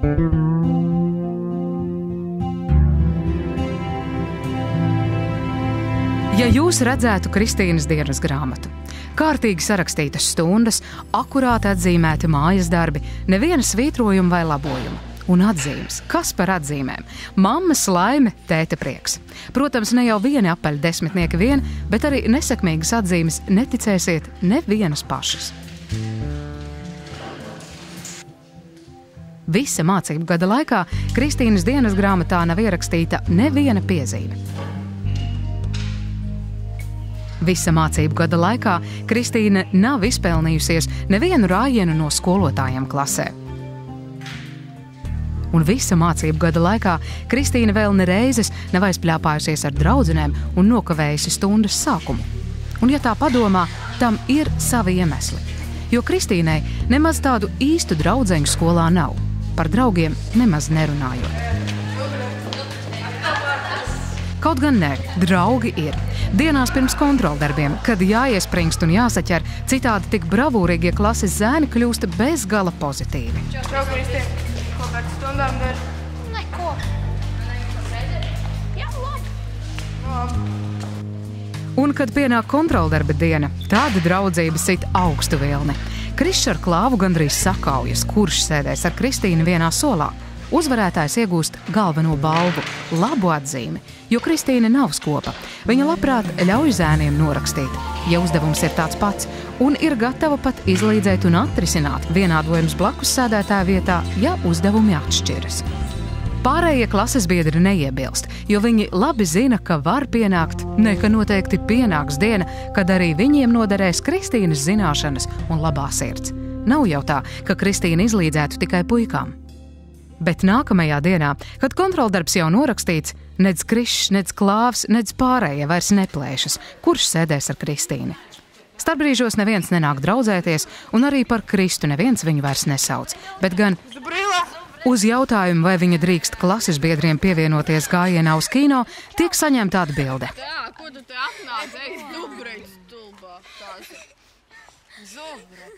Ja jūs redzētu Kristīnas dienas grāmatu, kārtīgi sarakstītas stundas, akurāti atzīmēti mājas darbi, neviena svītrojuma vai labojuma. Un atzīmes. Kas par atzīmēm? Mammas laime, tēta prieks. Protams, ne jau vieni apaļi desmitnieki vien, bet arī nesekmīgas atzīmes neticēsiet nevienas pašas. Visa mācību gada laikā Kristīnas dienas grāmatā nav ierakstīta neviena piezīme. Visa mācību gada laikā Kristīna nav izpelnījusies nevienu rājienu no skolotājiem klasē. Un visa mācību gada laikā Kristīna vēl nereizes nav aizpļāpājusies ar draudzenēm un nokavējusi stundas sākumu. Un ja tā padomā, tam ir savi iemesli. Jo Kristīnai nemaz tādu īstu draudzeņu skolā nav, par draugiem nemaz nerunājot. Kaut gan ne, draugi ir. Dienās pirms kontroldarbiem, kad jāiespringst un jāsaķer, citādi tik bravūrīgie klases zēni kļūst bezgala pozitīvi. Draugi, ko pēc stundām dar? Neko. Jā, labi. Un, kad pienāk kontroldarba diena, tāda draudzība sit augstu vilni. Krišs ar Klāvu gandrīz sakaujas, kurš sēdēs ar Kristīnu vienā solā. Uzvarētājs iegūst galveno balvu, labu atzīmi, jo Kristīna nav skopa. Viņa labprāt ļauj zēniem norakstīt, ja uzdevums ir tāds pats, un ir gatava pat izlīdzēt un atrisināt vienādojums blakus sēdētāja vietā, ja uzdevumi atšķiras. Pārējie klases biedri neiebilst, jo viņi labi zina, ka var pienākt, ka noteikti pienāks diena, kad arī viņiem noderēs Kristīnas zināšanas un labā sirds. Nav jau tā, ka Kristīna izlīdzētu tikai puikām. Bet nākamajā dienā, kad kontroldarbs jau norakstīts, nedz Krišs, nedz Klāvs, nedz pārējie vairs neplēšas, kurš sēdēs ar Kristīni. Starpbrīžos neviens nenāk draudzēties, un arī par Kristu neviens viņu vairs nesauc, bet gan uz jautājumu, vai viņa drīkst klases biedriem pievienoties gājienā uz kino, tiek saņemta atbilde. Tā, ko tu te atnāc, ej, dubreit stulbā, tās. Zubra.